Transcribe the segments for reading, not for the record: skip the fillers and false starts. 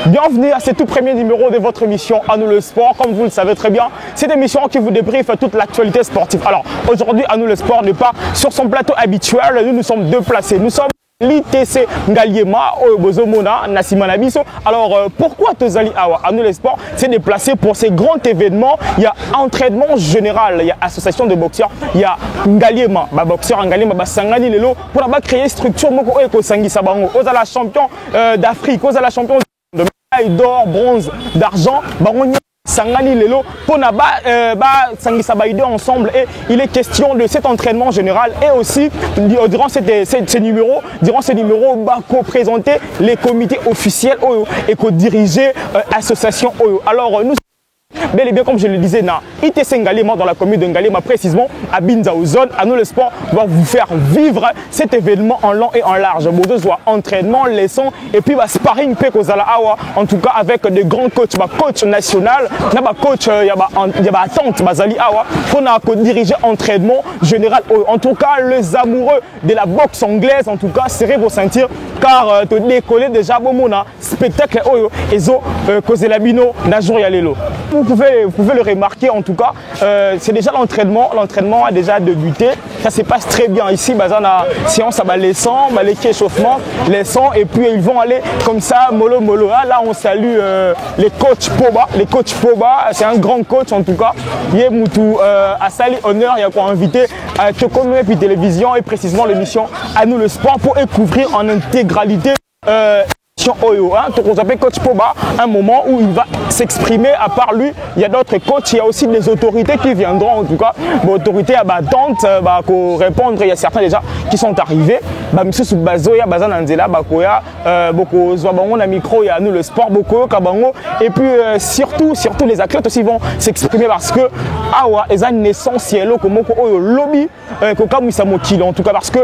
Bienvenue à ce tout premier numéro de votre émission À nous le sport. Comme vous le savez très bien, c'est une émission qui vous débriefe toute l'actualité sportive. Alors aujourd'hui, À nous le sport n'est pas sur son plateau habituel. Nous sommes déplacés. Nous sommes l'ITC Ngaliema Bozomona Nasimanabiso. Alors pourquoi Tozali Awa À nous le sport s'est déplacé pour ces grands événements? Il y a entraînement général, il y a association de boxeurs, il y a Ngaliema, boxeur Ngaliema Sangani Lelo pour créer structure Moko Eko Sangi Sabango. Aux la champion d'Afrique, aux la champion de médaille d'or, bronze, d'argent, Baronia Sangani Lelo pour Sangi Sabaïde ensemble. Et il est question de cet entraînement général et aussi durant ces numéros, co-présenter les comités officiels et co-diriger l'association. Alors nous bel et bien, comme je le disais, ITC Ngaliema dans la commune de Ngaliema, précisément à Binzaouzone, À nous le sport va vous faire vivre cet événement en long et en large. Bon, soit entraînement, leçons et puis sparring Pekozala Awa, en tout cas avec de grands coachs, coach national, coach, il y a attente Bazali Awa, qu'on a diriger entraînement général. En tout cas, les amoureux de la boxe anglaise, en tout cas, serrez vos ceintures car te décoller déjà bon mon spectacle Ezo Kozelabino Najour Yalelo. Vous pouvez le remarquer, en tout cas, c'est déjà l'entraînement. L'entraînement a déjà débuté. Ça se passe très bien ici. Bazana séance à les sangs, les échauffements, les sangs, et puis ils vont aller comme ça, mollo mollo. Là, on salue les coachs Poba. Les coachs Poba, c'est un grand coach en tout cas. Yemoutou à Sali Honneur, il y a quoi invité à Chocomo et puis télévision et précisément l'émission À nous le sport pour découvrir en intégralité. On appelle coach Poba, un moment où il va s'exprimer. À part lui, il y a d'autres coachs, il y a aussi des autorités qui viendront, en tout cas, autorités à d'attente pour répondre. Il y a certains déjà qui sont arrivés. Monsieur Soubazoya, Bazan Anzela, Bakoya, Boko Zwabango, micro, il y a nous le sport, Boko, Kabango. Et puis surtout les athlètes aussi vont s'exprimer parce que Awa est un essentiel comme lobby, en tout cas parce que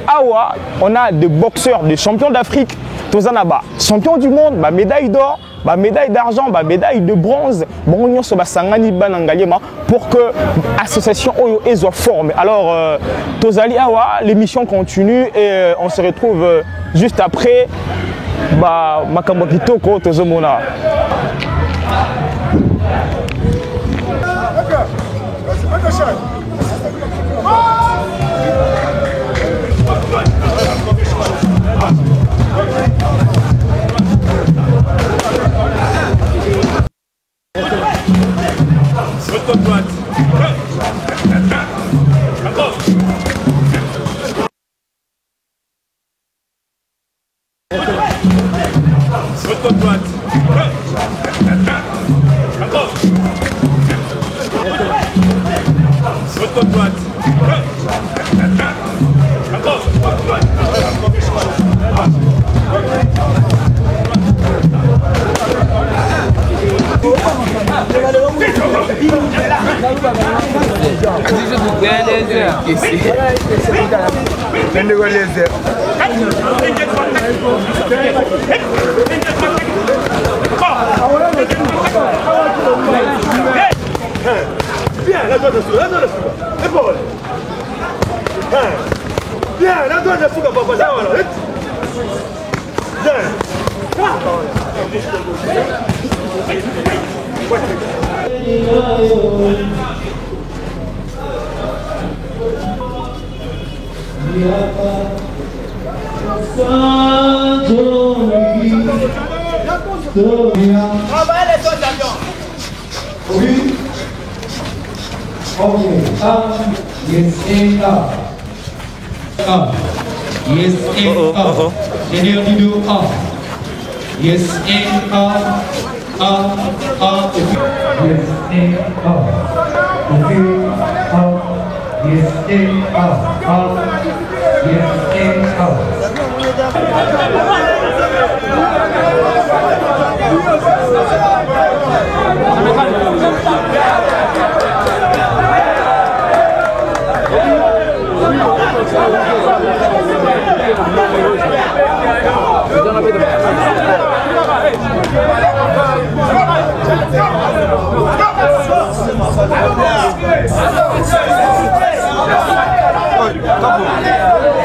Awa, on a des boxeurs, des champions d'Afrique. Champion du monde, médaille d'or, médaille d'argent, médaille de bronze, pour que l'association Oyo soit formée. Alors, Tozali Awa, l'émission continue et on se retrouve juste après. Makambo Kitoko Tozomona.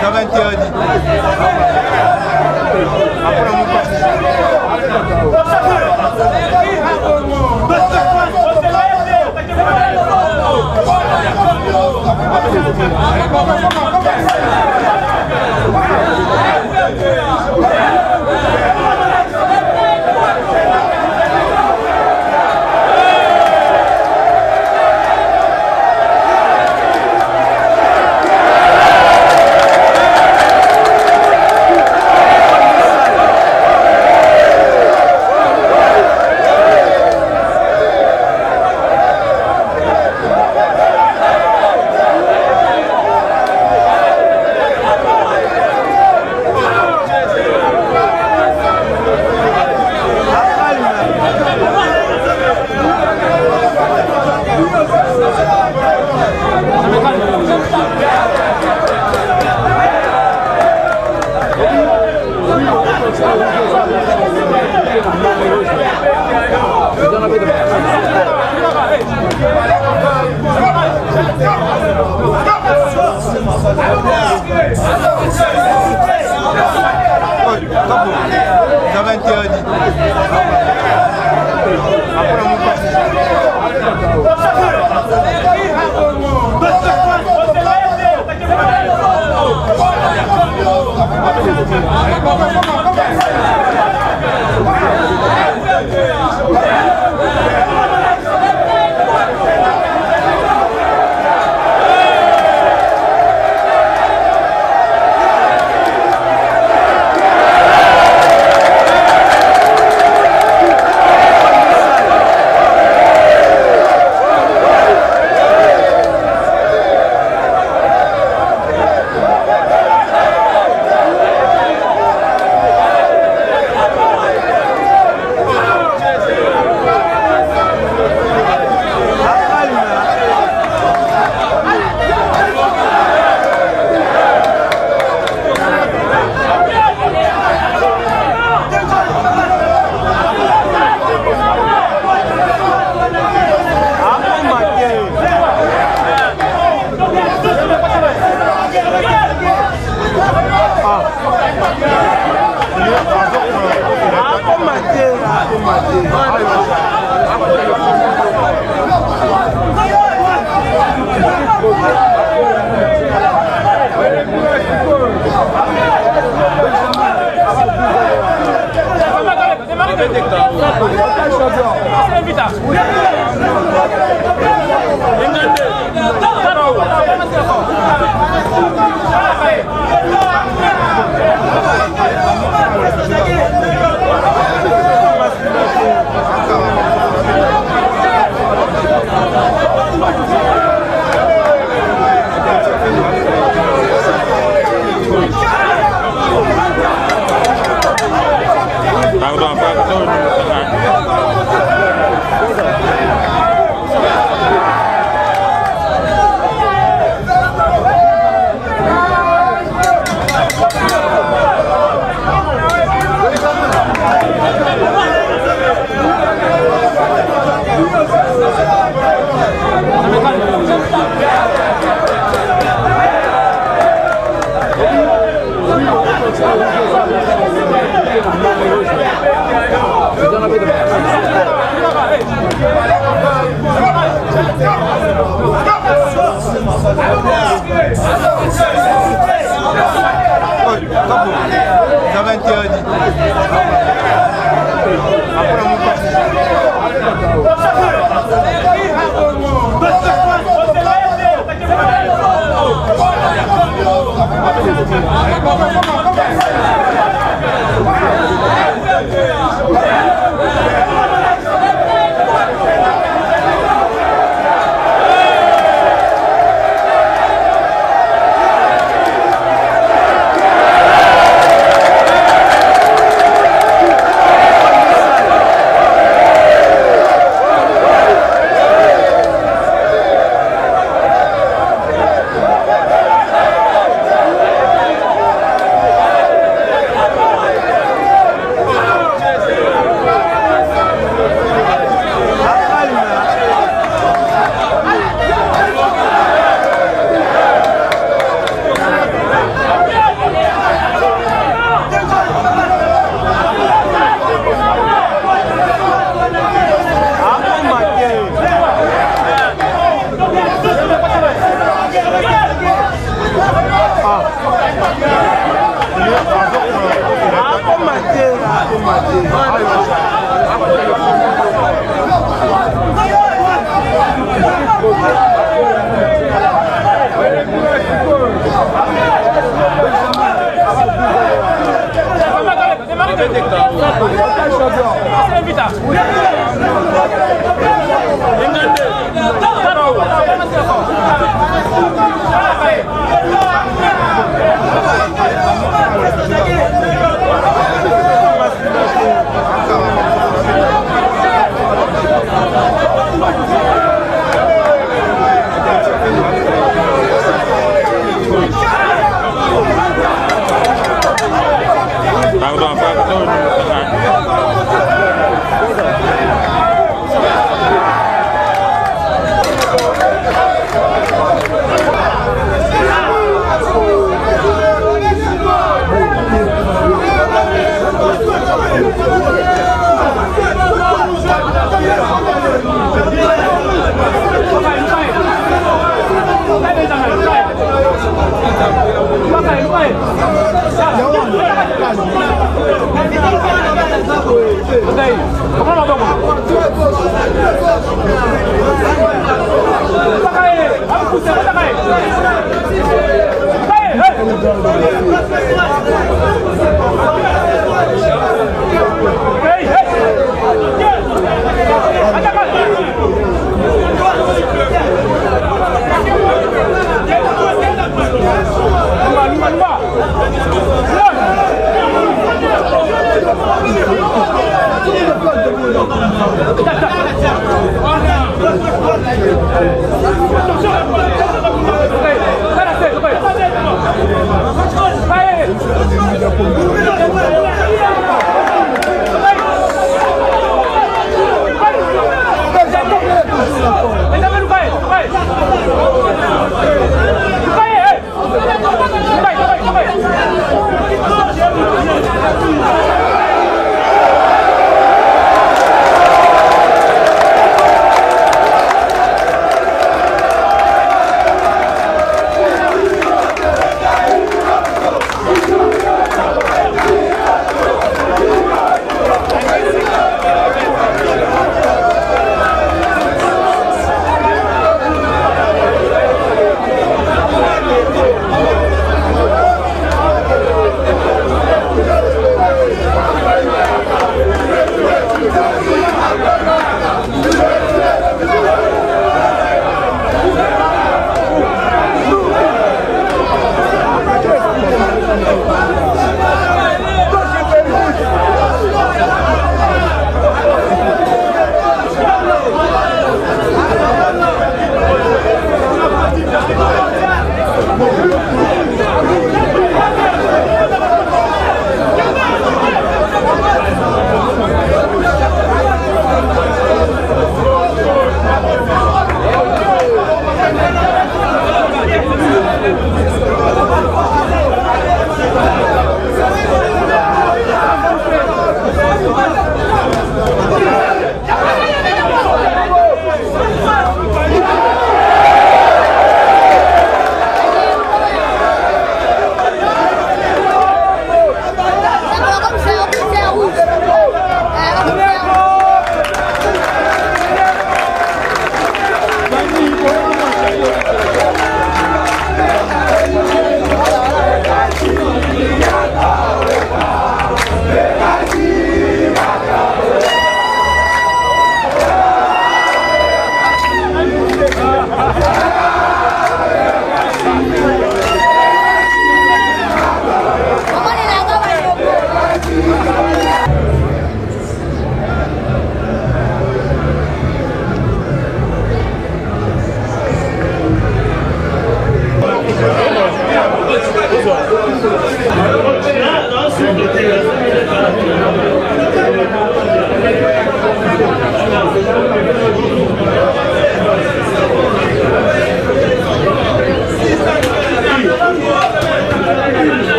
J'avais interdit. Après, on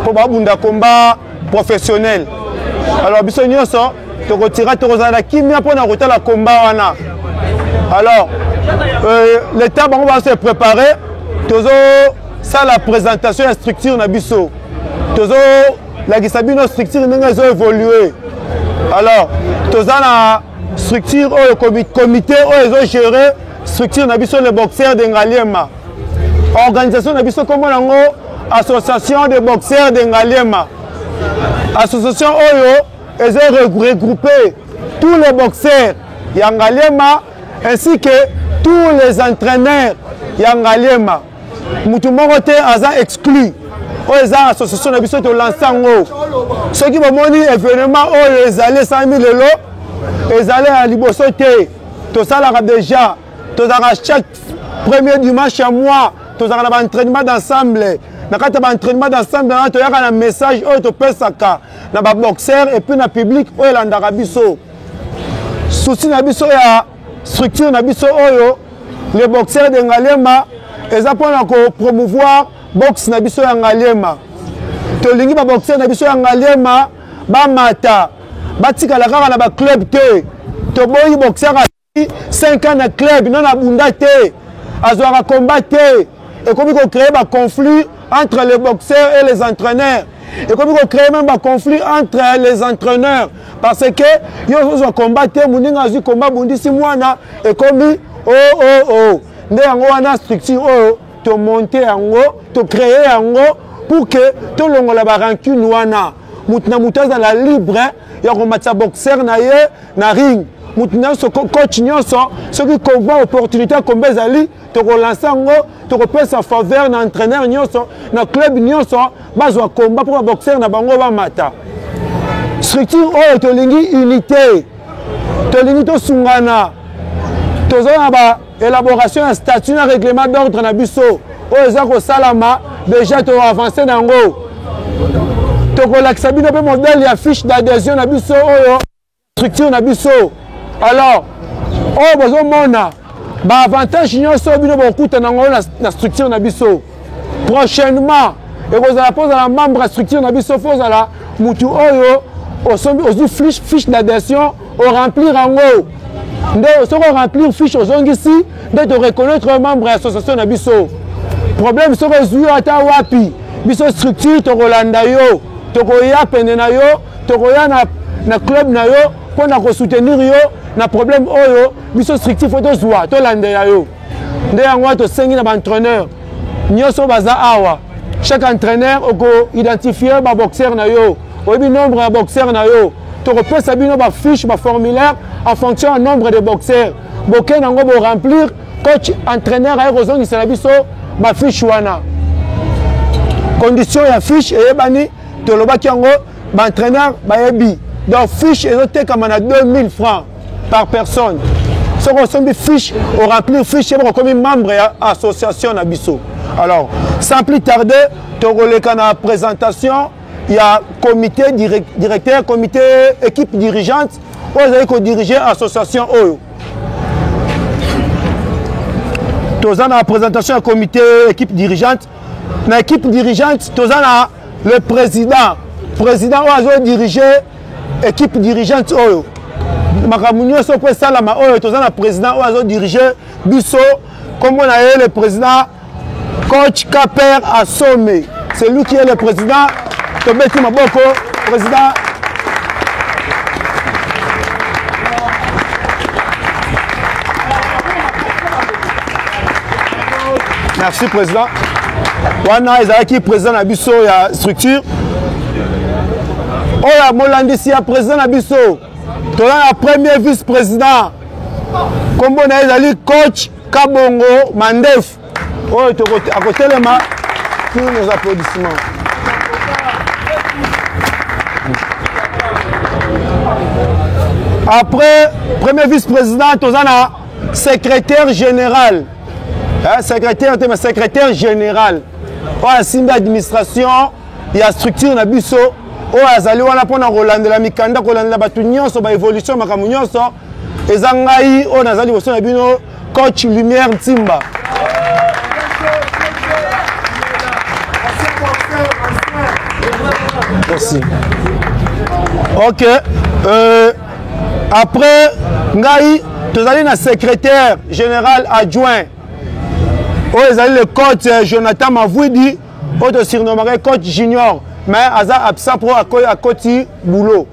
Pour Babunda combat professionnel, Alors biso nyonso tokotira tokozala kimia mpona kotala combat wana. Alors l'état bango va se préparer tozo ça la présentation de la structure na biso. Tozo la gisabino structure ndenge zo évoluer. Alors toza na structure au comité où ils gérer structure na biso les boxeurs de Ngaliema. Organisation na biso comme nango association de boxeurs de Ngaliema. Association oyo ils ont regroupé tous les boxeurs ya Ngaliema ainsi que tous les entraîneurs ya Ngaliema. Mutu moko te aza exclu. Oyo eza association na biso to lansango. Ceux qui bomoni événement oyo ezali 100 000 lelo ezali à liboso te. To salaka déjà. To zaka chaque premier dimanche à mois, to zaka na entraînement d'ensemble. Na kata ba entraînement d'ensemble na to yaka na message oyo to pesaka na ba boxeur et puis na public oyo landaka biso. Souci na biso ya structure na biso oyo les boxeurs de Ngaliema eza pona ko promouvoir boxe na biso ya Ngaliema. To lingi ba boxeur na biso ya Ngaliema ba mata batika la kaka na ba club te. To boyi boxeur 5 ans na club non abunda te. Azwaka combat te. Et comme il crée un conflit entre les boxeurs et les entraîneurs. Et comme il crée même un conflit entre les entraîneurs. Parce que ils ont combattu, ils ont combat bundisi mwana et comme oh ne yango wana structure oh te monter yango te créer yango pour que tout le monde la rancune wana mutna mutaza la libre ya combattre boxeur na ye na ring mutna so coach nyonso ce qui combat opportunité combat zali to relancer yango to repesa faveur na entraîneur nyonso na club nyonso bazwa combat pour boxeur na bango ba mata structure oyo to lingi unité to lingi to sungana to zona ba élaboration un statut un règlement d'ordre na biso oyo za ko salama déjà to avancer nango to ko lakisa bino pe modèle ya fiche d'adhésion na biso oyo structure na biso alors oh bozo mona ba avantage nyonso bino bokuta nango na structure na biso prochainement et vous allez poser la membre à structure na biso faut la mutu oyo au fiche d'adhésion au remplir yango nde soko remplir fiche ozongisi nde to reconnaître membre à association na biso problème soko ezui ata wapi biso structure to kolanda yo to koya pende na yo to koya na club na yo pona ko soutenir yo na problème oyo biso structure faut to zwa to landa yo nde yango to sengi na ba entraîneur nyoso baza awa chaque entraîneur oko identifier ba boxeur na yo oyebi nombre de boxeurs na yo to repesa bino ba fiche ba formulaire en fonction du nombre de boxeurs boke nango bo remplir coach entraîneur ay kozongisa na biso ba fiche wana condition ya fiche eyebani to lobaki yango ba entraîneur ba yebi donc fiche ezotekama na 2000 francs par personne soko osombi fiche o remplir fiche ebo komi membre ya association na biso. Alors sans plus tarder to koleka na présentation. Il y a comité directeur, comité équipe dirigeante, où vous avez diriger l'association OYO. Tous dans la présentation du comité équipe dirigeante. Dans l'équipe dirigeante, tous dans le président. Président où vous diriger l'équipe dirigeante OYO. Makamunyo Sopé Salama OYO, tous dans le président où vous diriger Bisso, comme on a le président coach Kaper Assomé. C'est lui qui est le président. Tobeti Maboko, président. Merci, président. Wana ezalaki président na biso ya structure. Oya Molandisi ya président na biso. Tola la premier vice-président. Kombo na ezali coach Kabongo Mandef. Oyo à côté les mains. Tous nos applaudissements. Après, premier vice-président, Tozana, secrétaire général. Secrétaire général. La Simba administration, il y a structure na biso. O azali wana pona kolanda la mikanda kolanda batu nyonso ba évolution makamu nyonso. Ezangai o nazali boso na bino coach Lumière Ntimba. Merci. Ok. Après, Ngaï, tu as un secrétaire général adjoint. Vous avez le coach Jonathan Mavouidi, vous surnommé coach junior. Mais Aza absent pour à côté boulot.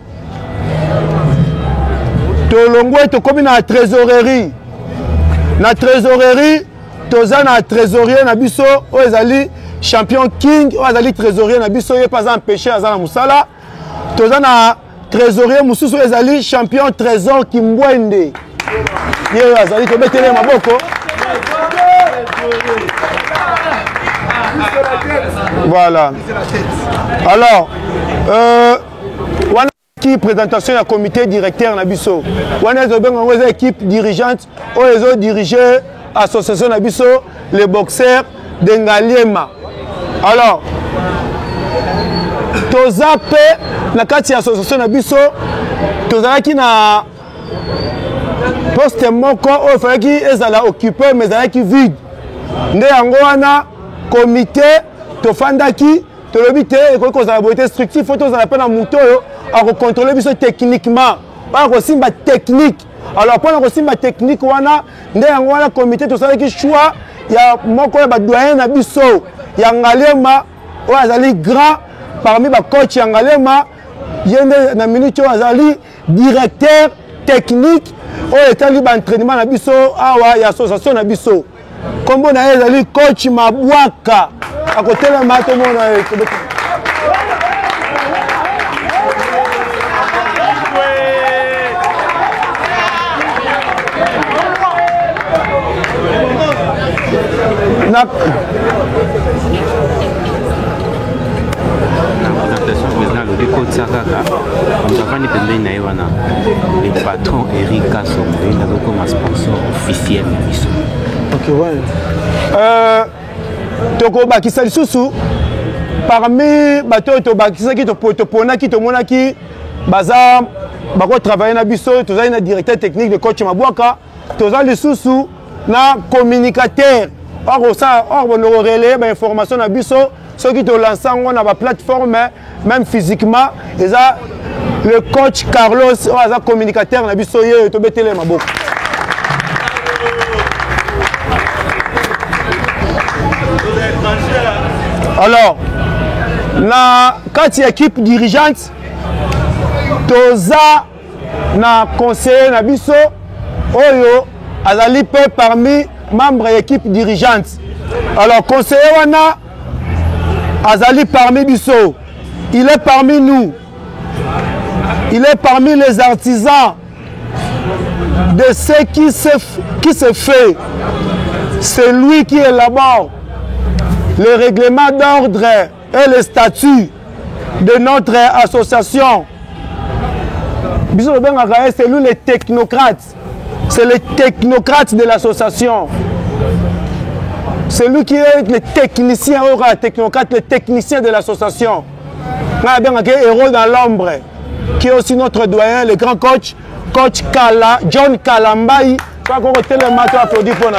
Tu as comme une trésorerie. La trésorerie, tu as un trésorier Nabiso, vous avez champion king, vous avez trésorier Nabiso, il n'est pas empêché à Zana Moussala. Tu as un trésorier Moussou, vous avez champion trésor Kimbwende. Il azali to betele maboko. Voilà. Alors, qui présentation du comité directeur Nabiso. On a une équipe dirigeante, on a dirigé l'association Nabiso, les boxeurs d'Engaliema. Alors, Tozape, la l'association Nabiso, Tozaki na poste moko il fallait qu'ils allaient occuper mais ils vide. Nde yango wana comité to fandaki to lobité et ko za beauté structure faut to za pas na muto à contrôler biso techniquement pas aussi ba technique. Alors pour aussi ba technique wana nde yango wana comité to sala ki choix ya moko ba doyen na biso ya Ngalema o azali grand parmi ba coach ya Ngalema yende na minute o azali directeur technique o etali ba entraînement na biso awa ya association na biso kombo na ezali coach Mabwaka akotela mato mona na le patron Eric Kassom, il a comme un sponsor officiel. Ok, ouais. Toko bakisa lisusu parmi bato to bakisa ki to pona ki to mona ki baza bako travailler na biso to za na directeur technique de coach Mabwaka to za lisusu na communicateur or ça or on relais ba information na biso ceux qui te lancent on a ba plateforme même physiquement et ça le coach Carlos a communicateur na biso ye to betele maboko. Alors na quand équipe dirigeante toza na conseiller na biso oyo azali pe parmi membres de l'équipe dirigeante. Alors conseiller wana azali parmi biso, il est parmi nous. Il est parmi les artisans de ce qui se fait. C'est lui qui élabore le règlement d'ordre et le statut de notre association. C'est lui le technocrate. C'est le technocrate de l'association. C'est lui qui est le technicien, technocrate, le technicien de l'association. Héros dans l'ombre, qui est aussi notre doyen, le grand coach, coach John Kalambai. Quand on retient le matin, applaudit pour nous.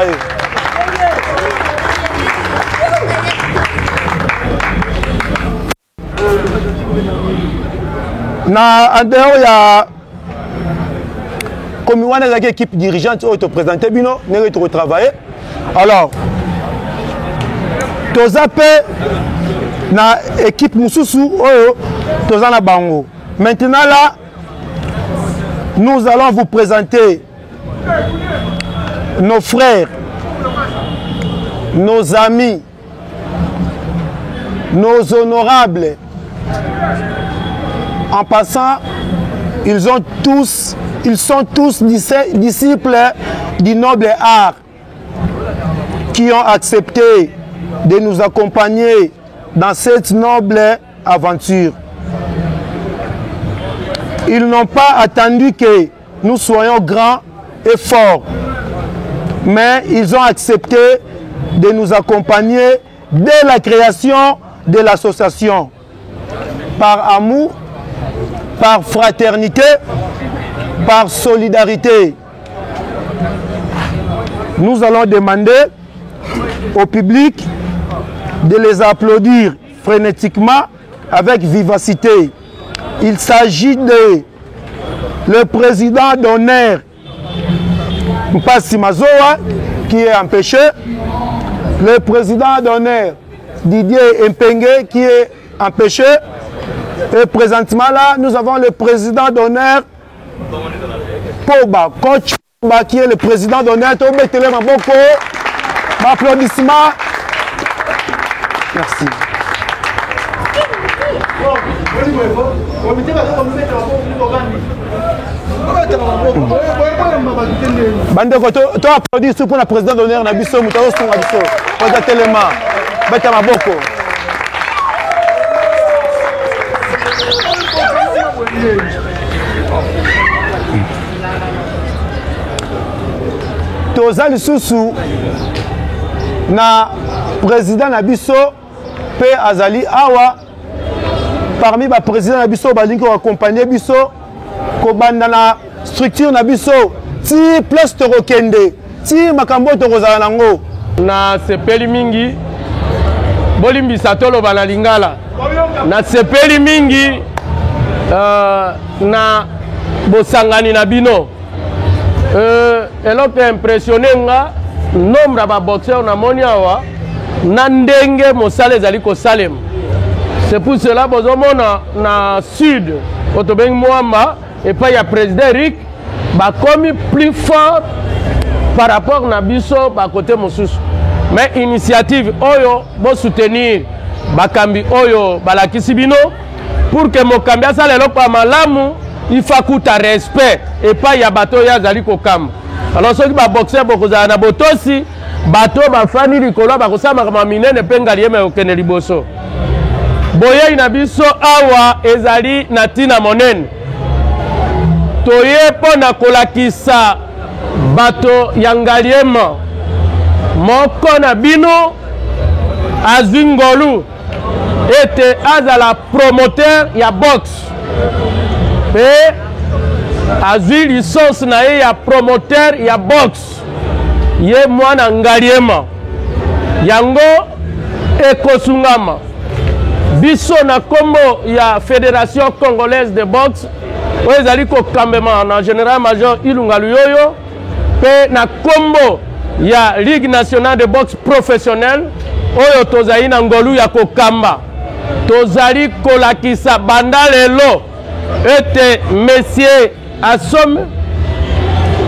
En dehors, il y a comme on a une équipe dirigeante qui te présente, bino, nous te retravailler. Alors, tozape na équipe mususu oyo tozana bango. Maintenant là, nous allons vous présenter nos frères, nos amis, nos honorables. En passant, ils sont tous disciples du noble art qui ont accepté de nous accompagner dans cette noble aventure. Ils n'ont pas attendu que nous soyons grands et forts, mais ils ont accepté de nous accompagner dès la création de l'association, par amour, par fraternité, par solidarité. Nous allons demander au public de les applaudir frénétiquement avec vivacité. Il s'agit de le président d'honneur Mpassi Mazoa qui est empêché, le président d'honneur Didier Mpengue qui est empêché, et présentement là nous avons le président d'honneur Poba, coach Poba qui est le président d'honneur. Tobetele Maboko, applaudissements. Merci. Bandeko, tu applaudis pour le président d'honneur Nabiso Moutao Songabiso. Posa Telema, Beta Maboko. Toza lisusu na président Nabiso pe azali awa parmi ba président Nabiso balingi accompagner biso ko banda na structure Nabiso ti place torokende ti makambo tokozala nango na sepeli mingi bolimbisa toloba na lingala na sepeli mingi na bosangani na bino eloko impressionné nga nombre ya baboxeur na moni awa na ndenge mosala ezali kosalema. C'est pour cela bozomona na sud otobengi mwamba epai ya président Eric bakomi plus fort par rapport na biso bakote mosusu. Mais initiative oyo bo soutenir bakambi oyo balakisi bino pour que mokambi asala eloko ya malamu il faut kuta respect epai ya bato oyo azali kokamba. Alors soki baboxeur bokozala na botosi bato bafani likolo bakosala makambo minene mpe ngaliema okende liboso. Boyei na biso awa ezali na tina monene toye mpo na kolakisa bato ya ngaliema moko na bino azwi ngolu ete azala promoteur ya boxe pe azwi licence na ye ya promoteur ya boxe ye mwana ngaliema yango ekosungama biso na kombo ya Fédération Congolaise de Boxe oyo ezali kokambema na Général Major Ilunga Luyoyo pe na kombo ya Ligue Nationale de Boxe Professionnelle oyo tozali na ngolu ya kokamba tozali kolakisa banda lelo ete Messier Asome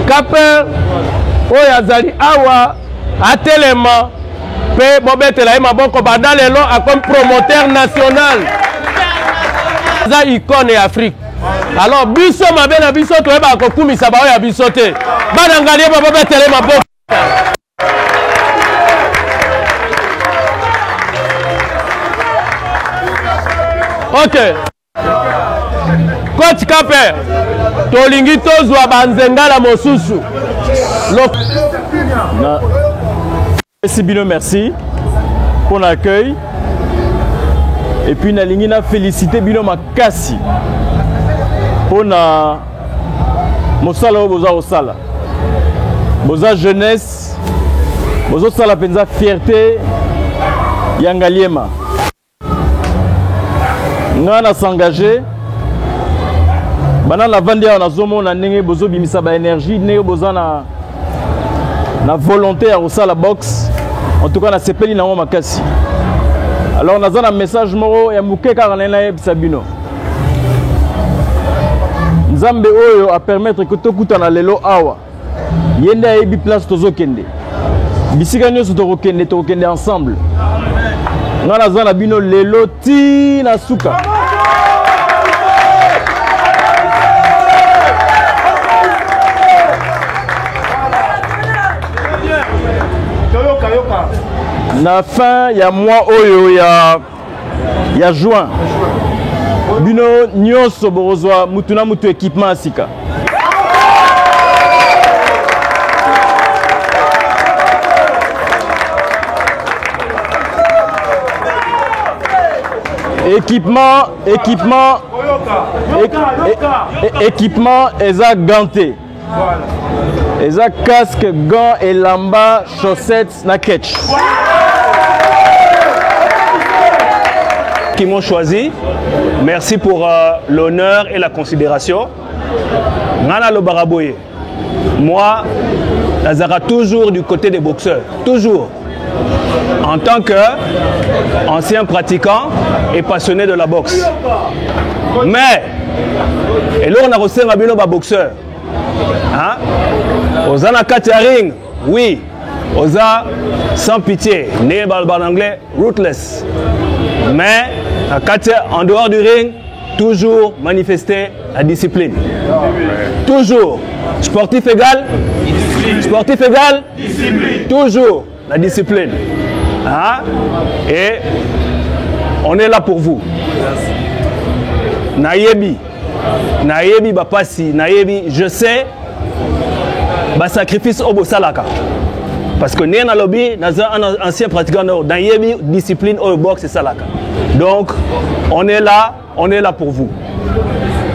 Kaper oyo azali awa atelema pe bobetela ye maboko banda lelo akomi promoteur national za icône ya Afrique. Alors biso mabe na biso toyeba kokumisa baoyo ya biso te bana ngalie bobetela ye maboko. Ok, coach Kaper tolingi tozwa banzengala mosusu Merci Bino, merci pour l'accueil. Et puis nalingi na féliciter Bino Makasi pour na mosala o boza osala. Boza jeunesse, boza sala penza fierté yangaliema. Ngana s'engager. Bana la vandi na zomo na ndenge bozo bimisa ba énergie, ndenge boza na volonté à osala boxe. En tout cas, na sepeli na makasi. Alors, on a un message moro ya muke karanena yebisa bino. Nzambe oyo a permettre que tokuta na lelo awa. Yende ayebi place tozo kende. Bisika nyoso tokokende ensemble. Ngana zana bino lelo ti na suka. Na fin ya mois oyo ya juin bino nyonso borozwa mutu na mutu équipement asika équipement eza ganté. Eza casque, gants, elamba, chaussettes, na ketch. qui m'ont choisi. Merci pour l'honneur et la considération. Ngana lo baraboye. Moi, Nazara toujours du côté des boxeurs. Toujours. En tant qu'ancien pratiquant et passionné de la boxe. Mais, et là on a reçu un bino boxeur. Hein? Ozana Katiaring, oui. Oza sans pitié. Né en anglais, ruthless. Mais, en dehors du ring, toujours manifester la discipline. Toujours. Sportif égal, sportif égal, toujours la discipline. Hein? Et on est là pour vous. Nayebi, Nayebi Bapasi, Nayebi, je sais, bah sacrifice au Salaka. Parce que nous avons un ancien pratiquant, Nayebi, discipline au boxe et Salaka. Donc, on est là pour vous.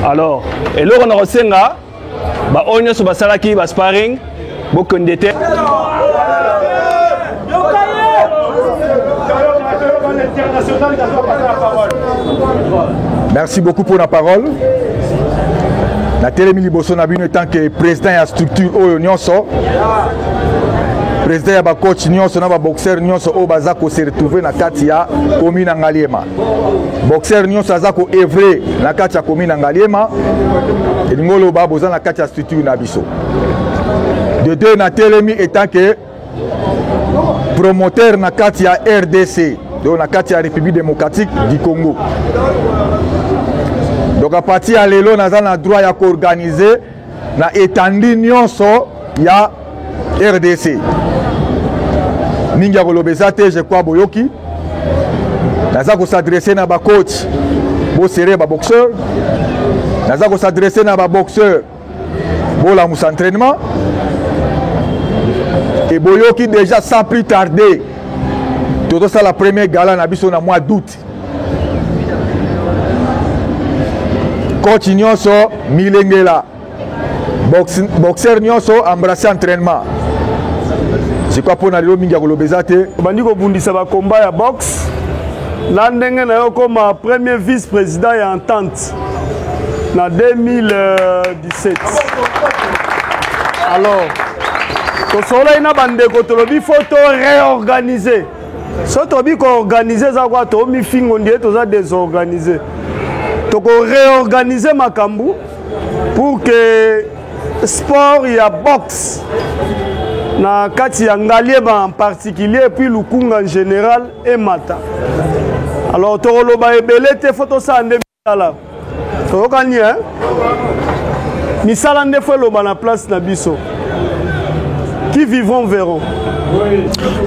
Alors, et là, on a reçu là, bah on est sur Basalaki, sparring, beaucoup de détails. Merci beaucoup pour la parole. La Télémili Bosso Nabino en tant que président de la structure Oyo Nyonso, président de la coach Nyonso, na boxeur Nyonso au Bazako se retrouver na Katia commune Ngaliema. Boxeur Nyonso Azako œuvrer na Katia commune Ngaliema et ngolo ba boza na Katia structure na biso. De deux na Télémi en tant que promoteur na Katia RDC, donc na Katia République démocratique du Congo. Donc à partir de l'élo, nous avons le droit d'organiser la étendue nyonso ya RDC. Ninga Golobezate, je crois Boyoki. Nous avons s'adresser à nos coachs, pour serrer les boxeurs. Nous avons s'adresser à nos boxeurs pour la mousse entraînement. Et Boyoki déjà sans plus tarder. Tout ça la première gala dans le mois d'août. Coach Nyonso Milengela, boxeur Nyonso embrasser entraînement. C'est quoi pour Nalilo Minga Golobezate? Bandi ko bundisa ba combat ya boxe. Là ndenge na yo comme premier vice-président ya entente na 2017. Alors, to sola ina bande ko to lobi photo réorganiser. So to bi ko organiser za kwa to mi fingo ndie to za désorganiser. Donc réorganiser Makambu pour que sport et boxe na kati ya Ngaliema en particulier et puis Lukunga en général et Mata. Alors tokoloba ebele te photo ça nde misala. Tokani hein? Misala nde fo loba na place na biso. Qui vivront verront.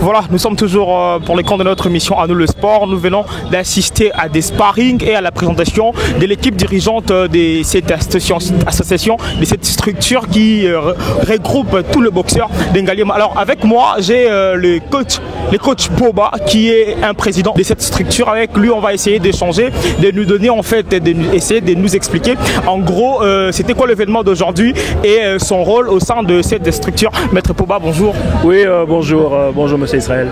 Voilà, nous sommes toujours pour le compte de notre émission À nous le sport. Nous venons d'assister à des sparring et à la présentation de l'équipe dirigeante de cette association, de cette structure qui regroupe tous les boxeurs d'Ngaliema. Alors avec moi, j'ai le coach Poba qui est un président de cette structure. Avec lui, on va essayer d'échanger, de nous donner en fait, essayer de nous expliquer en gros c'était quoi l'événement d'aujourd'hui et son rôle au sein de cette structure. Maître Poba, bonjour. Oui, bonjour. Bonjour Monsieur Israël.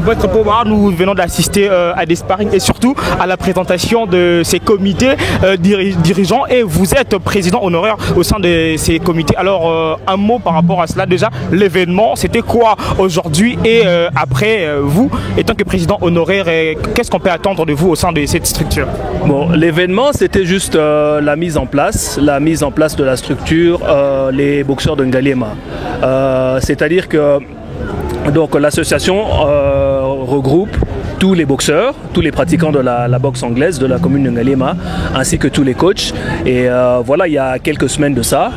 Maître Poba, nous venons d'assister à des sparring et surtout à la présentation de ces comités dirigeants et vous êtes président honoraire au sein de ces comités. Alors un mot par rapport à cela déjà, l'événement c'était quoi aujourd'hui et après vous, étant que président honoraire, qu'est-ce qu'on peut attendre de vous au sein de cette structure? Bon, l'événement c'était juste la mise en place de la structure, les boxeurs de Ngaliema. C'est-à-dire que donc l'association regroupe tous les boxeurs, tous les pratiquants de la boxe anglaise de la commune de Ngaliema, ainsi que tous les coachs. Et voilà, il y a quelques semaines de ça,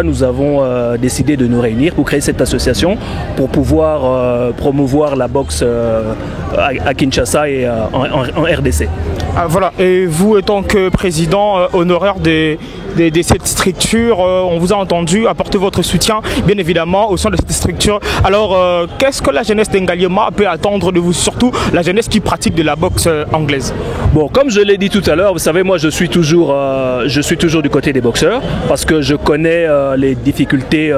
nous avons décidé de nous réunir pour créer cette association pour pouvoir promouvoir la boxe à Kinshasa et en RDC. Ah, voilà, et vous étant que président honoraire de de cette structure. On vous a entendu apporter votre soutien, bien évidemment, au sein de cette structure. Alors, qu'est-ce que la jeunesse d'Ngaliema peut attendre de vous, surtout la jeunesse qui pratique de la boxe anglaise? Bon, comme je l'ai dit tout à l'heure, vous savez, moi je suis toujours du côté des boxeurs parce que je connais les difficultés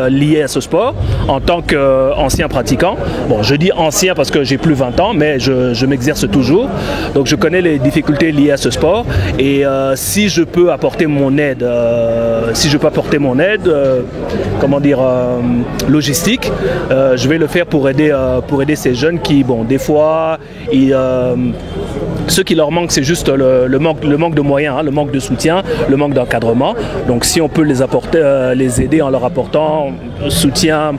liées à ce sport en tant qu'ancien pratiquant. Bon, je dis ancien parce que j'ai plus 20 ans, mais je m'exerce toujours. Donc je connais les difficultés liées à ce sport et si je peux apporter mon aide, comment dire, logistique, je vais le faire pour aider ces jeunes qui, bon, des fois, ce qui leur manque, c'est juste le manque de moyens, hein, le manque de soutien, le manque d'encadrement. Donc si on peut les aider en leur apportant soutien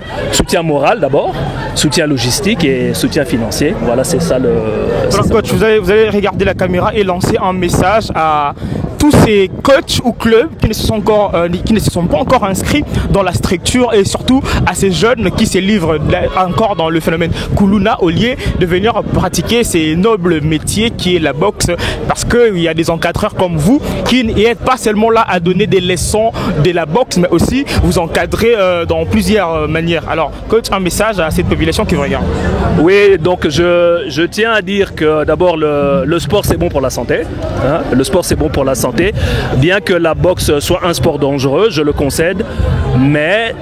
moral d'abord, soutien logistique et soutien financier, voilà, c'est ça le... Alors, coach, vous allez regarder la caméra et lancer un message à tous ces coachs ou clubs qui ne se sont pas encore inscrits dans la structure et surtout à ces jeunes qui se livrent encore dans le phénomène Kuluna au lieu de venir pratiquer ces nobles métiers qui est la boxe, parce qu'il y a des encadreurs comme vous qui n'êtes pas seulement là à donner des leçons de la boxe mais aussi vous encadrer dans plusieurs manières. Alors coach, un message à cette population qui vous regarde. Oui, donc je tiens à dire que d'abord le sport c'est bon pour la santé, hein, le sport c'est bon pour la santé. Bien que la boxe soit un sport dangereux, je le concède, mais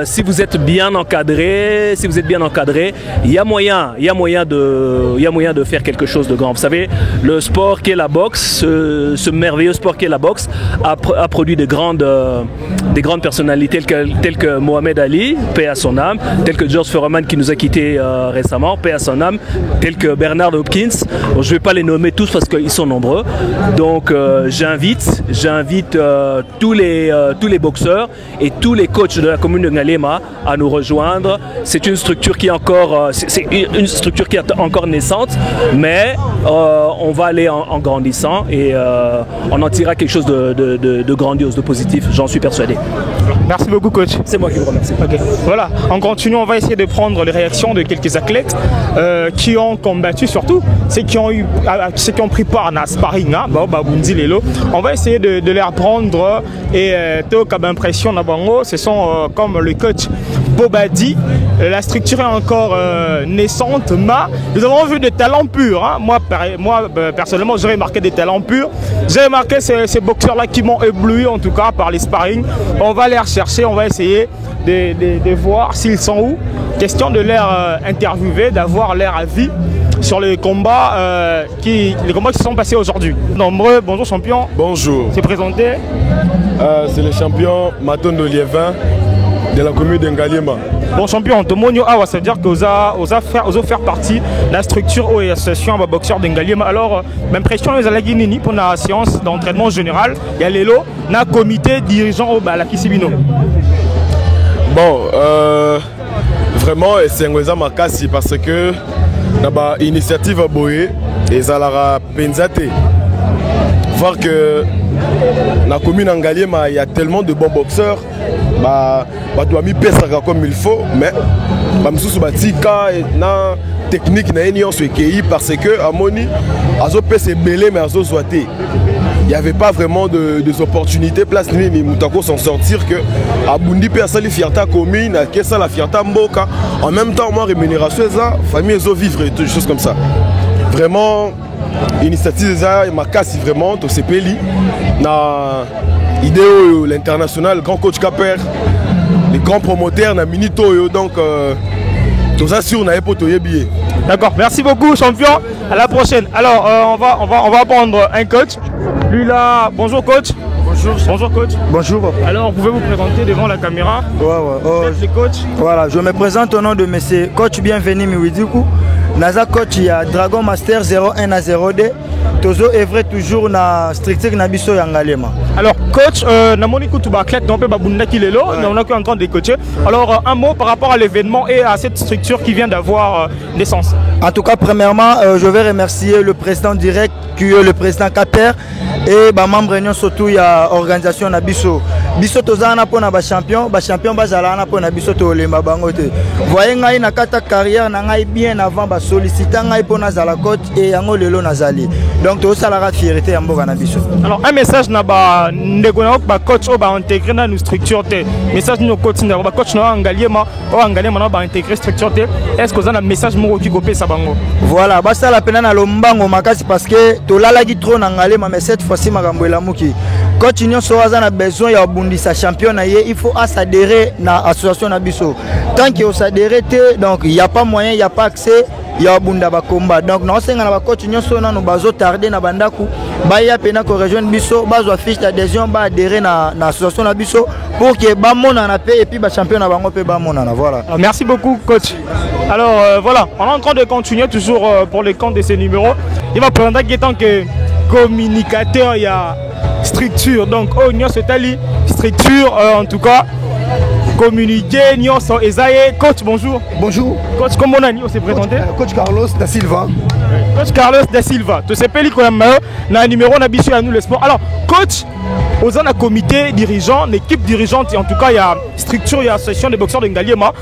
si vous êtes bien encadré, il y a moyen de faire quelque chose de grand. Vous savez, le sport qui est la boxe, ce merveilleux sport qui est la boxe, a produit des grandes personnalités telles que Mohamed Ali, paix à son âme, telles que George Foreman qui nous a quittés récemment, paix à son âme, tels que Bernard Hopkins. Bon, je ne vais pas les nommer tous parce qu'ils sont nombreux. Donc j'invite tous les boxeurs et tous les coachs de la commune de Ngaliema à nous rejoindre. C'est une structure qui est encore, encore naissante, mais on va aller en grandissant et on en tirera quelque chose de grandiose, de positif, j'en suis persuadé. Merci beaucoup coach. C'est moi qui vous remercie. Okay. Voilà, en continuant, on va essayer de prendre les réactions de quelques athlètes qui ont combattu, surtout ceux qui ont pris part à sparring, hein, on va essayer de les reprendre et comme impression ce sont comme le coach Bobadi. La structure est encore naissante, mais nous avons vu des talents purs, hein. Moi personnellement j'ai remarqué des talents purs, j'ai remarqué ces boxeurs là qui m'ont ébloui en tout cas par les sparring. On va les rechercher, on va essayer de voir s'ils sont où, question de les interviewer, d'avoir leur avis sur les combats qui se sont passés aujourd'hui. Nombreux, bonjour champion. Bonjour. C'est présenté. C'est le champion Matondo Liévin de la commune de Ngaliema. Bon champion, Tomonio Awa, ça veut dire que vous avez fait partie de la structure ou association de boxeurs de Ngaliema. Alors, l'impression que vous avez gagné pour la séance d'entraînement général, il y a l'élo, le comité dirigeant au Kisibino. Bon, vraiment, c'est un makasi parce que dans l'initiative à Boé, et ça a pensé voir que dans la commune de Ngaliema, il y a tellement de bons boxeurs. Doit mis pesa comme il faut, mais na technique na union sur KI parce que Amoni azo pesa belé mais azo zoité. Il n'y avait pas vraiment des opportunités place ni Moutako s'en sortir que Abundi personne la fierté commune, que ça la fierté mboka. En même temps moi rémunération ça, famille zo vivre et des choses comme ça. Vraiment initiative ça ma casse vraiment to sepeli na idéo l'international grand coach Caper, les grands promoteurs na minito donc tout ça sûr n'a pas toyé billet. D'accord, merci beaucoup champion, à la prochaine. Alors on va prendre un coach. Lui là, bonjour coach. Bonjour. Bonjour coach. Bonjour. Alors vous pouvez vous présenter devant la caméra. Ouais. Le coach. Voilà, je me présente au nom de monsieur coach bienvenu Miwidiku. Naza coach il y a Dragon Master 01 à 02. Tozo œuvre toujours na structure na biso ya Ngaliema. Alors coach, namoni kutuba athlète non pe babunda kilelo, on est en train de coacher. Alors un mot par rapport à l'événement et à cette structure qui vient d'avoir naissance. En tout cas, premièrement, je vais remercier le président direct qui est le président Caper et membre surtout il y a organisation na biso biso tozana pona ba champion bazala na pona biso to lemba bango te voyez ngai na kata carrière na ngai bien avant ba solliciter ngai pona zala coach et yango lelo nazali donc to sala fierté ya mboka na biso. Alors un message na ba ndeko na ba coach o ba intégrer na nous structure te message no coach na ba coach na Ngaliema na ba intégrer structure te est-ce que vous avez un message mo ki kopé sa bango voilà basta la pena na lombango makasi parce que to lala ki trop na Ngaliema mais cette fois-ci makambo elamuki coach nyonso aza na besoin ya bundisa champion na ye il faut s'adhérer na association na biso tant que s'adhérer te donc il y a pas moyen il y a pas accès ya bunda ba combat donc na senga na ba coach nyonso na no bazo tarder na bandaku ba ya pena ko rejoindre biso bazo fiche d'adhésion ba adhérer na association na biso pour que ba mona na paix et puis ba champion na bango pe ba mona na voilà. Alors, merci beaucoup coach. Alors voilà, on est en train de continuer toujours pour les comptes de ces numéros. Il va prendre en tant que communicateur il y a structure donc oh nyo setali structure en tout cas communiquer nyo so ezaye coach bonjour. Bonjour. Coach comment on s'est présenté? Coach Carlos da Silva. Coach Carlos da Silva. Tu sais peli quand même na numéro na biso à nous le sport. Alors coach aux un comité dirigeant, l'équipe dirigeante et en tout cas il y a structure il y a association de boxeurs de Ngaliema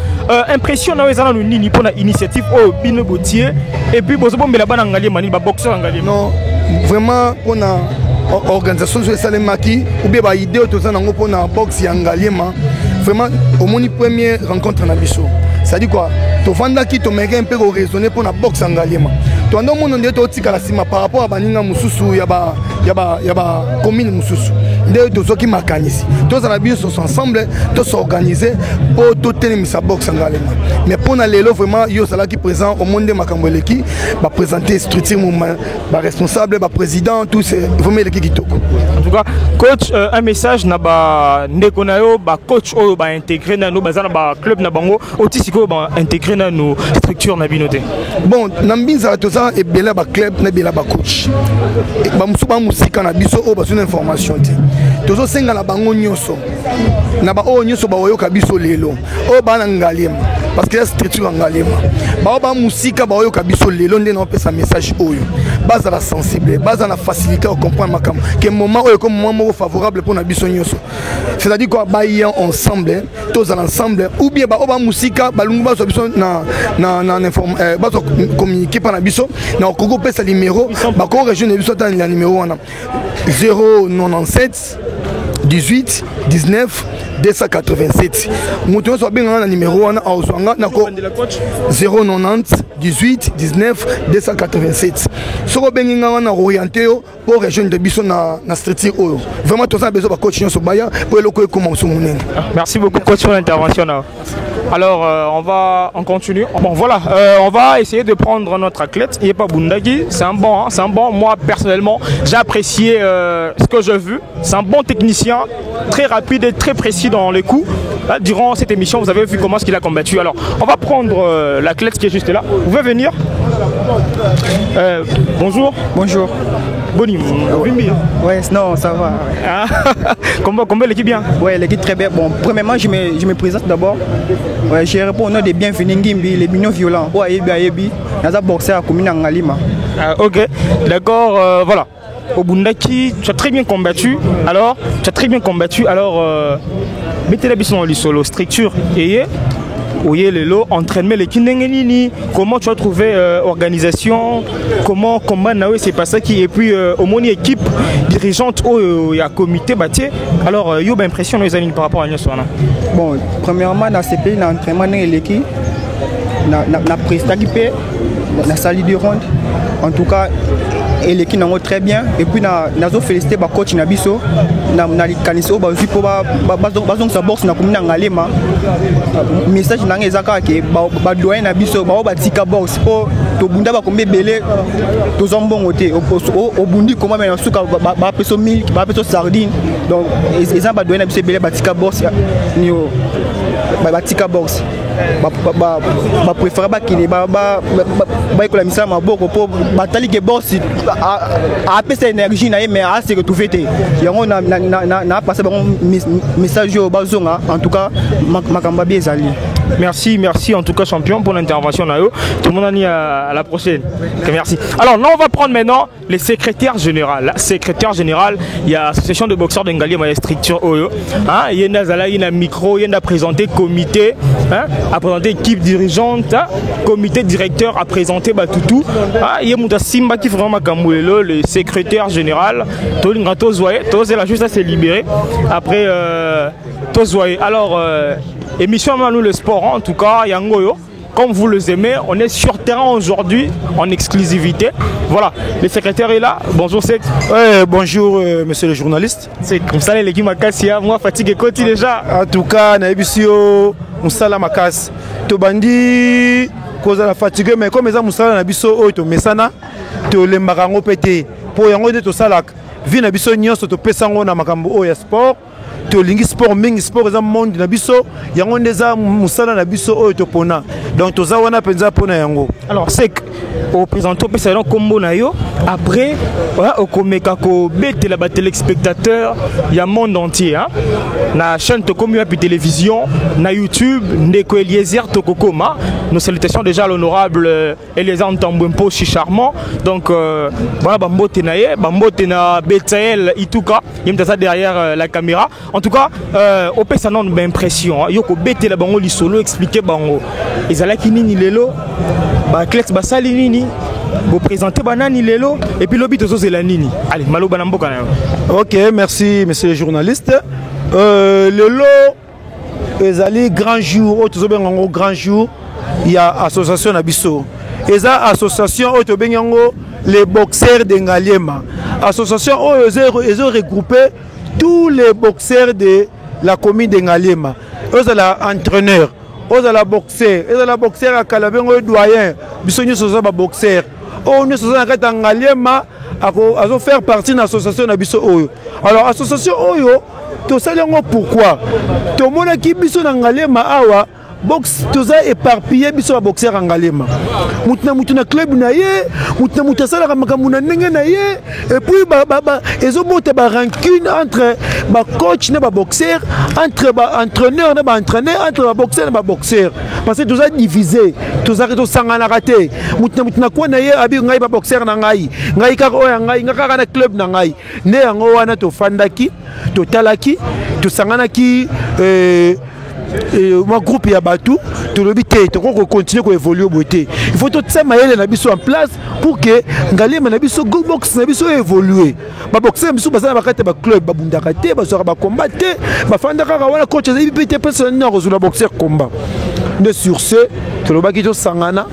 impression na ezana nous nini pour na initiative au bino botier et puis bozo bombela bana Ngaliema ni ba boxeur Ngaliema. Non, vraiment on a organisation de Salemaki ou bien ba idée autour de pour na boxe ya Ngaliema vraiment au moni première rencontre na biso ça dit quoi to vanda ki to mega un peu raisonner pour na boxe Ngaliema to ando mon ndé to tika la sima par rapport à baninga mususu ya ba commune mususu ndé to soki makanisi to za na biso ensemble to s'organiser pour to tenir sa boxe Ngaliema mais pour na lelo vraiment yo sala qui présent au monde makambo leki ba présenter structure mouvement ba responsable ba président tout c'est vraiment l'équipe kitoko. En tout cas coach un message na ba ndeko na yo ba coach o ba intégrer na no bazana ba club na bango otisiko ba intégrer na no structure na binoté. Bon nambinza to ça et bela ba club na bela ba coach ba musuba musika na biso o ba une information te tozo senga na bango nyoso na ba o nyoso ba oyoka biso lelo o ba na Ngaliema parce que la structure Ngaliema ba musika ba oyoka biso lelo ndé na pesa message oyo base la sensible base la facilité à comprendre makam que moment oyo comme moment favorable pour na biso nyoso c'est-à-dire quoi ba y ensemble tous ensemble ou bien ba musika ba lungu ba so biso na ba so communiquer par na biso na okoko pesa numéro ba ko rejoindre biso dans le numéro wana 097 18 19 287 moto so benga na numéro wana ozwanga nako 090 18 19 287 soko benga wana orienté yo pour rejoindre biso na structure oyo vraiment tout ça besoin ba coach so baya pour le ko commencer monene. Merci beaucoup coach pour l'intervention. Alors on continue. Bon voilà, on va essayer de prendre notre athlète. Il n'est pas Bundagi, c'est un bon. Moi personnellement, j'ai apprécié ce que j'ai vu. C'est un bon technicien, très rapide et très précis dans les coups. Là, durant cette émission, vous avez vu comment il a combattu. Alors, on va prendre l'athlète qui est juste là. Vous pouvez venir. Bonjour. Bonjour. Boni, ouais, non, ça va. Ah, comment l'équipe bien? Ouais, l'équipe très bien. Bon, premièrement, je me présente d'abord. Ouais, je réponds au nom des bienvenus Ngimbi, les mignons violents. Ouais, Yebi, Naza boxer à commune Ngalima. Ok, d'accord, voilà. Au Bundaki, tu as très bien combattu. Alors, mettez la bison en solo, structure et oui, les lots, entraînement, les kinengenini, comment tu as trouvé organisation, comment c'est pas ça qui et puis au moins équipe dirigeante il y a comité bâti. Alors il y a une impression les amis par rapport à Niaswana. Bon, premièrement dans ces pays l'entraînement dans l'équipe na presta qui paie la salle de ronde en tout cas et l'équipe n'a très bien et puis na félicité ba coach na biso na likaniso ba aussi pour ba sa boxe na commune Ngaliema message na ngezaka ke ba doyen na biso ba tika boxe po to bunda ba kombe belé to zombongo te au bundi comment mais suka ba peso milk ba peso sardine donc ils ba doyen na biso belé ba tika boxe ni ba tika boxe préféré bakine baikola misala maboko mpo batali ke bosi apesa énergie na ye mais ase retrouve te yango na passe bango message oyo bazonga en tout cas makambo abi ezali. Merci en tout cas champion pour l'intervention Nayo. Tout le monde a dit à la prochaine. Okay, merci. Alors là on va prendre maintenant les secrétaires généraux. Secrétaire général, il y a l'association de boxeurs d'Engali, il y a structure Oyo. Il y a un micro, il y a présenté comité, à présenter équipe dirigeante, comité directeur à présenter Batoutou. Il y a Simba qui fait vraiment Kamouelo, le secrétaire général. Tous la juste à se libérer. Après Tozoye. Alors émission Manu le sport en tout cas, Yangoyo. Comme vous le aimez, on est sur terrain aujourd'hui en exclusivité. Voilà, le secrétaire est là. Bonjour Sek. Bonjour monsieur le journaliste. C'est comme ça l'équipe Makassia, moi fatigué côté déjà. En tout cas, Naibisio, Moussala Makas. Tobandi, cause la fatigue, mais comme ça Moussala Nabiso, Oito Mesana, to le Marango pété. Pour Yango de Tosalak, Vina Biso Nyos, to Pesango na Makambo Oya Sport. To lingi sport mingi sport za monde na biso yango ndeza musala na biso oyo to pona donc toza wana penza pona yango. Alors c'est au présentant pesa na combo na yo après voilà au komeka ko betela ba téléspectateurs ya monde entier hein na chaîne to komi ya télévision na YouTube ndeko Eliezer Tokokoma. Nos salutations déjà à l'honorable Eliezer Ntambwempo Chicharmant donc voilà bambote na ye bambote na Betael Ituka yemta derrière la caméra. En tout cas, au pays ça n'a pas d'impression. Yoko bête la bango li solo expliquer bango. Ils allaient qui nini lelo, ba klex ba sali nini, vous présentez banani lelo et puis l'obit aux la nini. Allez, malo banambo quand même. Ok, merci monsieur le journaliste. Lelo, ils allaient grand jour, autres bengango grand jour. Il y a association Nabiso. Ils a association autres bengango les boxeurs d'Engaliema. Association ils ont regroupé tous les boxeurs de la commune de Ngaliema. Eux sont entraîneurs, eux sont boxeurs, eux sont boxeurs à Kalabengo doyen, ils sont boxeurs. Nous sommes en Ngaliema à faire partie de l'association Nabiso Oyo. Alors association Oyo, tout ça pourquoi? Tout le monde qui biso Ngaliema awa box toza éparpillé biso boxeur Ngaliema. Mutuna club na ye, mutuna sala makamuna ndenge na ye et puis ezobote ba rancune entre ba coach na ba boxeur, entre ba entraîneur na ba entraîneur, entre ba boxeur na ba boxeur. Parce que toza divisé, toza to sangana raté. Mutuna kwa na ye abi ngai ba boxeur na ngai. Ngai ka oya ngai ngaka na club na ngai. Ne yango wana to fandaki, to talaki, to sangana ki mon groupe ya Batou, tout le bité, tu vas continuer à évoluer au beauté. Il faut tout ça mailler na biso en place pour que Ngaliema na biso go box na biso évoluer. Ba boxer biso bazana bakate ba club ba bundakate ba sora ba combattre, ba fandaka wana coach za bité personne na rezula boxer combat. De sur ce, tu le baki to sangana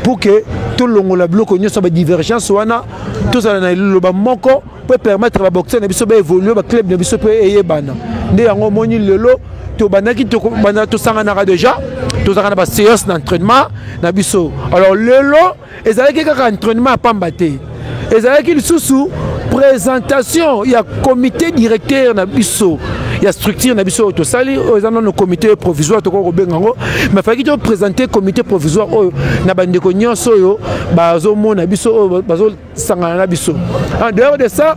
pour que tout le monde la bloque on soit divergence wana, tout ça na le ba moko peut permettre ba boxer na biso ba évoluer ba club na biso peut eyebana. Nde yango moni lelo to sangana déjà to sangana ba séance d'entraînement na biso. Alors lelo ezalaki kaka entraînement à pambate ezalaki lisusu présentation il y a comité directeur na biso il y a structure na biso to sali ezana no comité provisoire to ko bengango mais faki to présenter comité provisoire oyo na bandeko nyonso oyo bazo mona biso bazo sangana na biso. En dehors de ça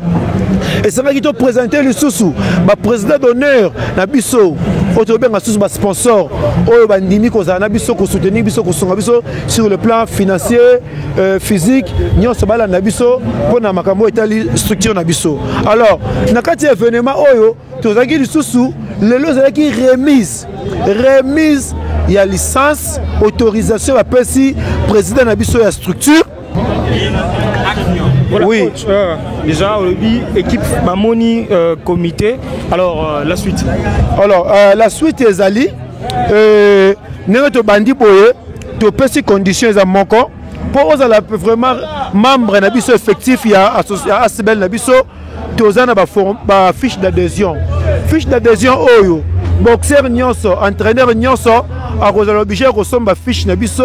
et ça va qui te présenter le sous ba président d'honneur na biso auto benga sous ba sponsor oyo bandimi ko za na biso ko soutenir biso ko songa biso sur le plan financier physique nyonso bala na biso pona makambo etali structure na biso. Alors na kati événement oyo to za ki le sous lelo za ki remise il y a licence autorisation à pesi président na biso ya structure. Voilà, oui, coach, déjà équipe Mamoni comité. Alors la suite. Alors la suite est Ali. Nous bandi boye, tu peux ces conditions à mon corps. Pour vraiment membre nabiso effectif il y a Asbel nabiso tu as fiche d'adhésion. Fiche d'adhésion oyo. Boxeur nyonso, entraîneur nyonso a obligé de recevoir fiche nabiso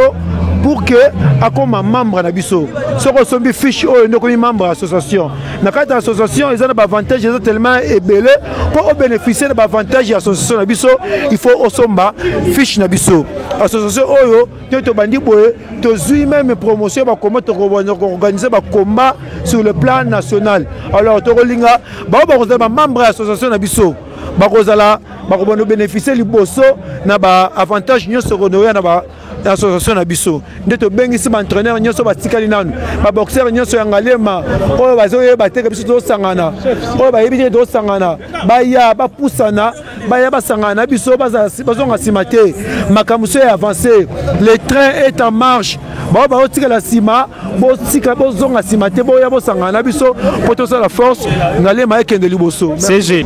pour que akoma membre na biso soko sombi fiche oyo ndoko mi membre association na kati association ils ont des avantages ils ont tellement ébélé pour bénéficier des avantages association na biso il faut osomba fiche na biso association oyo to bandi boye to zui même promotion ba comment to organiser ba combat sur le plan national alors to linga ba ba membre association na biso ba kozala ba ko bénéficier liboso na ba avantage nyonso konoya na ba association na biso nde to bengisi ba entraîneur nyonso ba tikali nanu ba boxeur nyonso ya ngalema oyo bazoye bateke biso to sangana oyo ba yebi to sangana ba ya ba pusana ba ya ba sangana biso bazonga simate makamuso ya avancé le train est en marche ba ba otika la sima bo tika bo zonga simate bo ya bo sangana biso poto sa la force ngalema ekende liboso CG.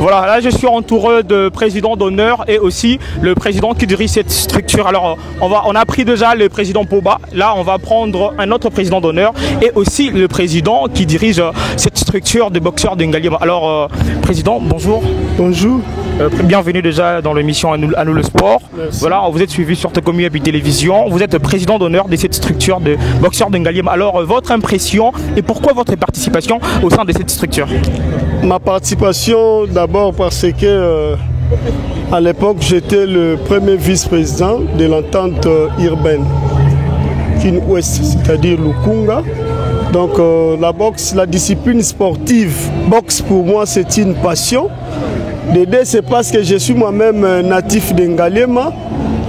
Voilà, là je suis entouré de présidents d'honneur et aussi le président qui dirige cette structure. Alors on a pris déjà le président Poba, là on va prendre un autre président d'honneur et aussi le président qui dirige cette structure de boxeurs de Ngaliema. Alors président, bonjour. Bonjour. Bienvenue déjà dans l'émission à nous le sport. Merci. Voilà, vous êtes suivi sur Tokomi et Télévision. Vous êtes président d'honneur de cette structure de boxeurs de Ngaliema. Alors votre impression et pourquoi votre participation au sein de cette structure? Ma participation d'abord parce que à l'époque j'étais le premier vice-président de l'entente urbaine Kin Ouest, c'est-à-dire Lukunga. Donc la boxe, la discipline sportive, boxe pour moi c'est une passion. L'idée c'est parce que je suis moi-même natif de Ngaliema,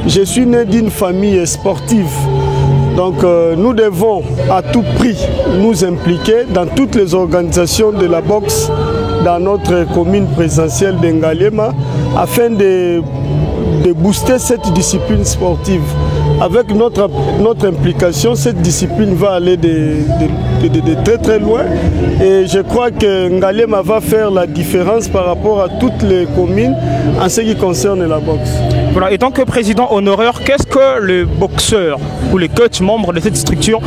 je suis né d'une famille sportive. Donc nous devons à tout prix nous impliquer dans toutes les organisations de la boxe dans notre commune présidentielle de Ngaliema afin de booster cette discipline sportive. Avec notre implication, cette discipline va aller de très très loin et je crois que Ngaliema va faire la différence par rapport à toutes les communes en ce qui concerne la boxe. Voilà, et tant que président honoraire, qu'est-ce que les boxeurs ou les coachs membres de cette structure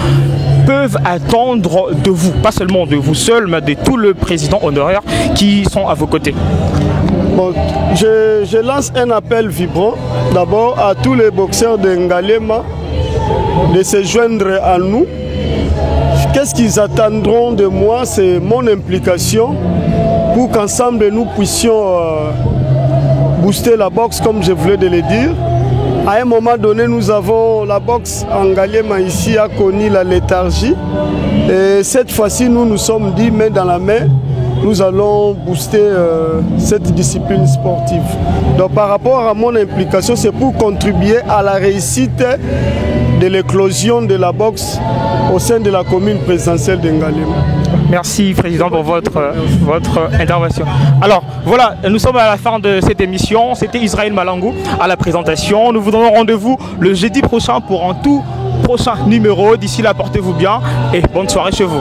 peuvent attendre de vous, pas seulement de vous seul, mais de tous les présidents honoraires qui sont à vos côtés? Bon, je lance un appel vibrant d'abord à tous les boxeurs de Ngaliema de se joindre à nous. Qu'est-ce qu'ils attendront de moi? C'est mon implication pour qu'ensemble nous puissions booster la boxe comme je voulais de le dire. À un moment donné, nous avons la boxe en Ngaliema ici a connu la léthargie. Et cette fois-ci, nous sommes dit main dans la main. Nous allons booster cette discipline sportive. Donc par rapport à mon implication, c'est pour contribuer à la réussite de l'éclosion de la boxe au sein de la commune présidentielle de Ngaliema. Merci Président pour votre intervention. Alors voilà, nous sommes à la fin de cette émission. C'était Israël Malangou à la présentation. Nous vous donnons rendez-vous le jeudi prochain pour un tout prochain numéro. D'ici là, portez-vous bien et bonne soirée chez vous.